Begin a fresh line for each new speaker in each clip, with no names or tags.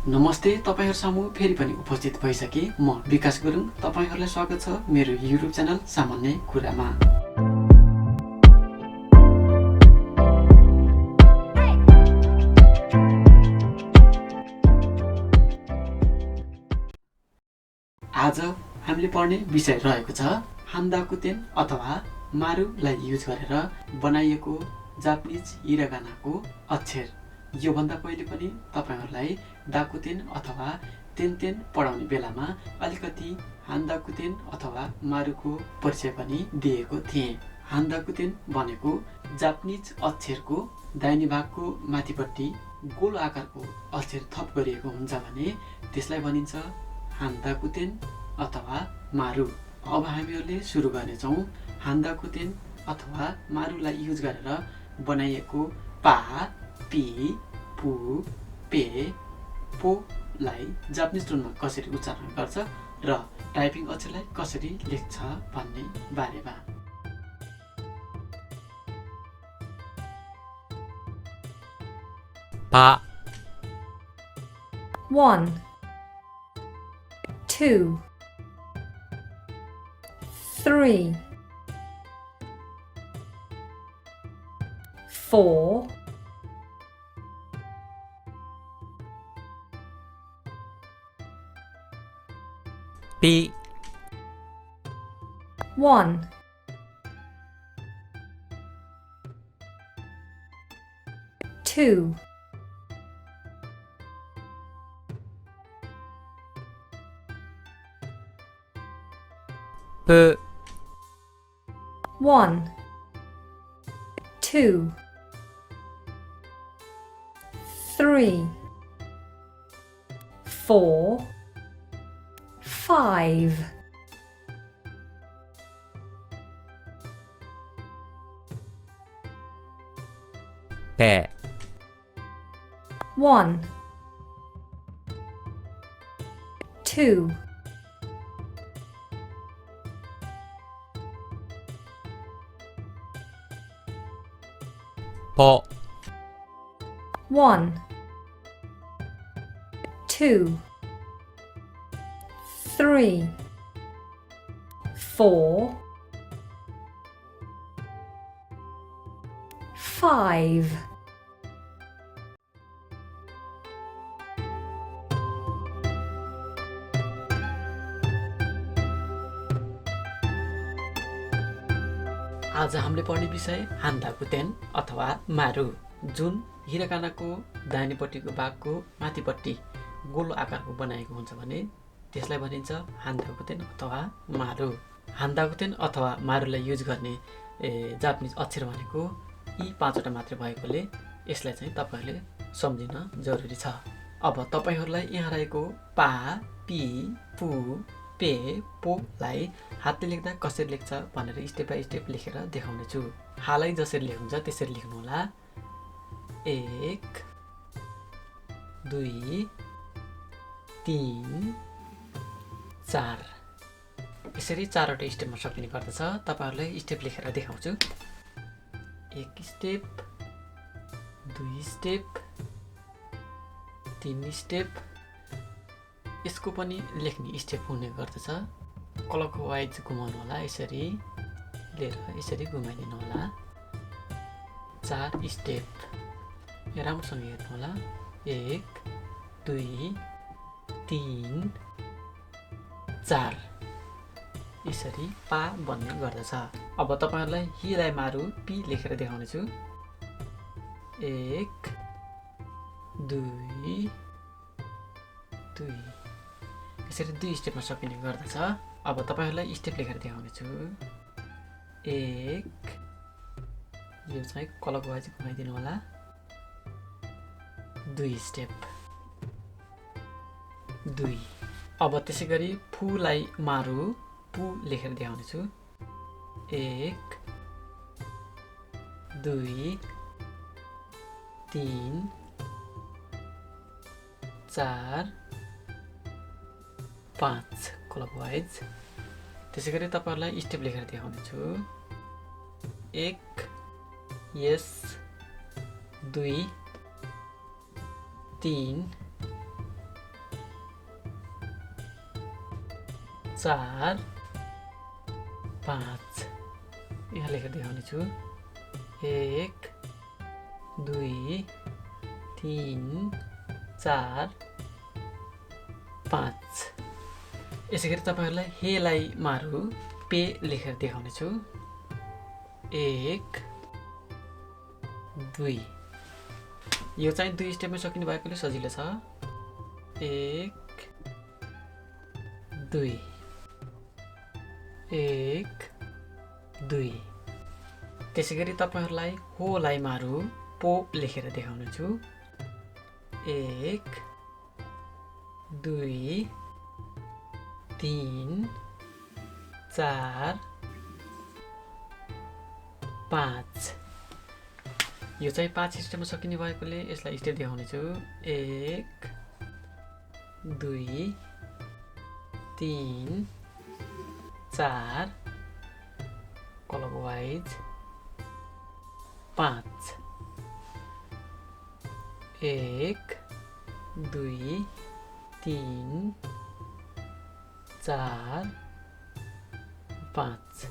नमस्ते, तपाईहरु सामु फेरि पनि उपस्थित भइसके म विकास गुरुङ। तपाईहरुलाई स्वागत छ मेरो युट्युब च्यानल सामान्य कुरामा। आज हामीले पढ्ने विषय रहेको छ हान्दाकुतेन अथवा मारुलाई युज गरेर बनाइएको जापानिज हिरागानाको अक्षर। यो भन्दा पहिले पनि तपाईहरुलाई दाकुतेन अथवा तेनतेन पढाउने बेलामा अलिकति हान्दाकुतेन अथवा मारुको परिचय पनि दिएको थिए। हान्दाकुतेन भनेको जापानिज अक्षरको दाहिने भागको माथिपट्टि गोलो आकारको अक्षर थप गरिएको हुन्छ भने त्यसलाई भनिन्छ हान्दाकुतेन अथवा मारु। अब हामीहरूले सुरु गर्नेछौँ हान्दाकुतेन अथवा मारुलाई युज गरेर बनाइएको पा पी पु पे पो लाई जापानिज टोनमा कसरी उच्चारण गर्छ र टाइपिङ अक्षरलाई कसरी लेख्छ भन्ने बारेमा।
पा
1 2 3 4
पी
1 2
pu
1 2 3 4 5
pe
1 2
po
1 2 3 4 5
आज हामीले पढ्ने विषय हान्दाकुतेन अथवा मारु, जुन हिरागानाको दाहिनेपट्टिको भागको माथिपट्टि गोलो आकारको बनाएको हुन्छ भने त्यसलाई भनिन्छ हान्दाकुतेन अथवा मारु। हान्दाकुतेन अथवा मारुलाई युज गर्ने जापानिज अक्षर भनेको यी 5 वटा मात्र भएकोले यसलाई चाहिँ तपाईहरुले सम्झिन जरुरी छ। अब तपाईहरुलाई यहाँ रहेको पा पी पु पे पो लाई हातले लेख्दा कसरी लेख्छ भनेर स्टेप बाइ स्टेप लेखेर देखाउने छु। हालै जसरी लेख्नुहुन्छ त्यसरी लेख्नु होला। 1 2 3 4 यसरी 4 वटा स्टेपमा सकिने गर्दछ। तपाईहरुलाई स्टेप लेखेर देखाउँछु। 1 स्टेप 2 स्टेप 3 स्टेप। यसको पनि लेख्ने स्टेप हुने गर्दछ। क्लकवाइज घुमाउनु होला। यसरी लिएर यसरी घुमाइदिनु होला। 4 स्टेप राम्रोसँग हेर्नु होला। 1 2 3 4 यसरी पा बन्ने गर्दछ। अब तपाईहरुलाई हिलाई मारु पी लेखेर देखाउने छु। 1 2 2 यसरी 2 स्टेपमा सकिने गर्दछ। अब तपाईहरुलाई स्टेप लेखेर देखाउने छु। 1 यो चाहिँ क्लकवाइज घुमाइदिनु होला। 2 स्टेप 2। अब त्यसैगरी फुलाई मारु पु लेखेर देखाउने छु। 1 2 3 4 5 क्लकवाइज। त्यसैगरी तपाईहरुलाई स्टेप लेखेर देखाउने छु। 1 यस 2 3 4 5 यहाँ लेखेर देखाउने छु 1 2 3 4 5 यसै गरी तपाईहरुलाई हेलाई मारु पे लेखेर देखाउने छु 1 2 यो चाहिँ 2 स्टेपमा सकिने भएकोले सजिलो छ 1 2 1 2 त्यसै गरी तपाईहरुलाई होलाई मारु पो लेखेर देखाउने छु 1 2 3 4 5 यो चाहिँ 5 स्टेपमा सकिने भएकोले यसलाई स्टेप देखाउने छु 1 2 3 4 clockwise 5 1 2 3 4 5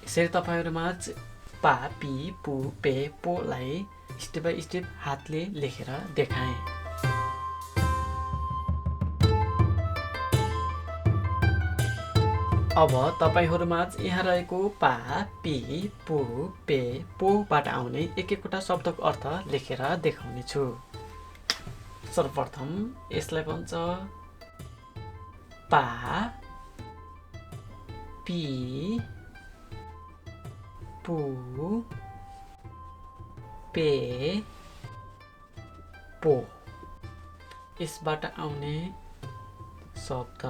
यसरी तपाईहरुमाझ पा पी पु पे पो लाई स्टेप बाइ स्टेप हातले लेखेर देखाएँ अब तपाईहरुमाझ यहाँ रहेको पा पी पु पे पोबाट आउने एक एकवटा शब्दको अर्थ लेखेर देखाउने छु सर्वप्रथम यसलाई भन्छ पा पी पु पे पो यसबाट आउने शब्द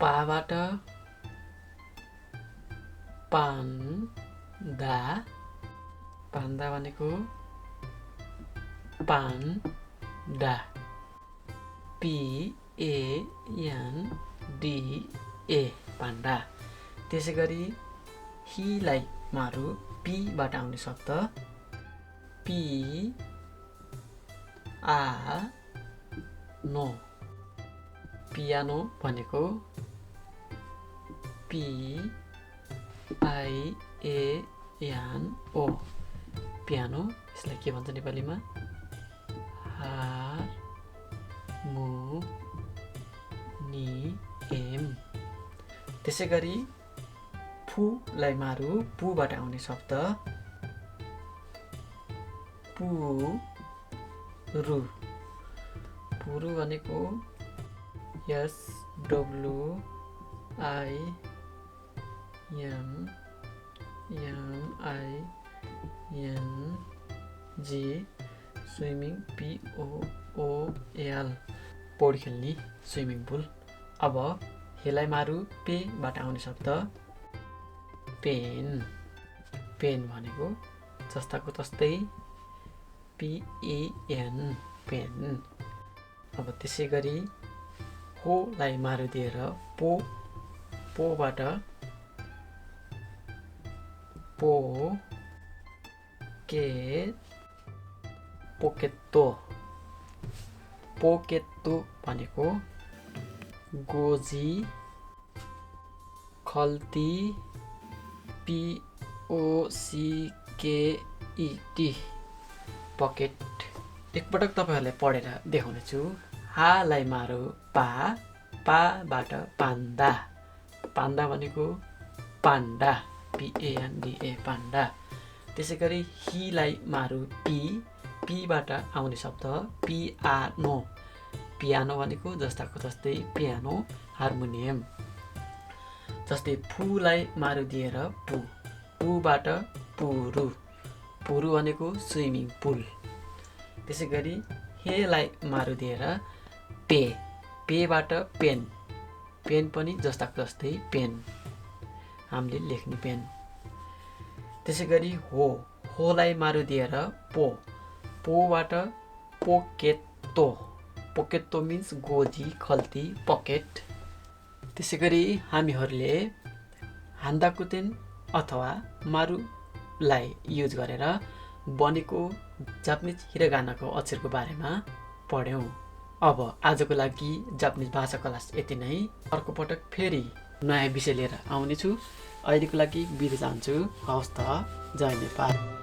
पाबाट पान्दा पान्दा भनेको panda P A N D A panda त्यसै गरी हिलाई मारु पी बाट आउने शब्द पी आ नो पियानो भनेको P I A N O piano यसलाई के भन्छ नेपालीमा हार्मोनियम त्यसै गरी फुलाई मारु पुबाट आउने शब्द पुरु पुरु भनेको S W I M I N G swimming P O O L पौडी खेल्ने स्विमिङ पुल अब हेलाई मारु पेबाट आउने शब्द पेन पेन भनेको जस्ताको तस्तै PEN पेन अब त्यसै गरी होलाई मारु दिएर पोबाट पोकेत्तो भनेको गोजी खल्ती POCKET पकेट एकपटक तपाईहरुलाई पढेर देखाउने छु हालाई मारु पाबाट पान्दा पान्दा भनेको पान्डा PANDA पान्डा त्यसै गरी हिलाई मारु पीबाट आउने शब्द पियानो पियानो भनेको जस्ताको जस्तै पियानो हार्मोनियम जस्तै फुलाई मारु दिएर पुबाट पुरु पुरु भनेको स्विमिङ पुल त्यसै गरी हेलाई मारु दिएर पेबाट पेन पेन पनि जस्ताको जस्तै पेन हामीले लेख्ने पेन त्यसै गरी होलाई मारु दिएर पोबाट पोकेत्तो मिन्स गोजी खल्ती पकेट त्यसै गरी हामीहरूले हान्दाकुतेन अथवा मारुलाई युज गरेर बनेको जापानिज हिरागानाको अक्षरको बारेमा पढ्यौं अब आजको लागि जापानिज भाषा क्लास यति नै। अर्को पटक फेरि नयाँ विषय लिएर आउनेछु। अहिलेको लागि बिदा चाहन्छु। हवस् त, जय नेपाल।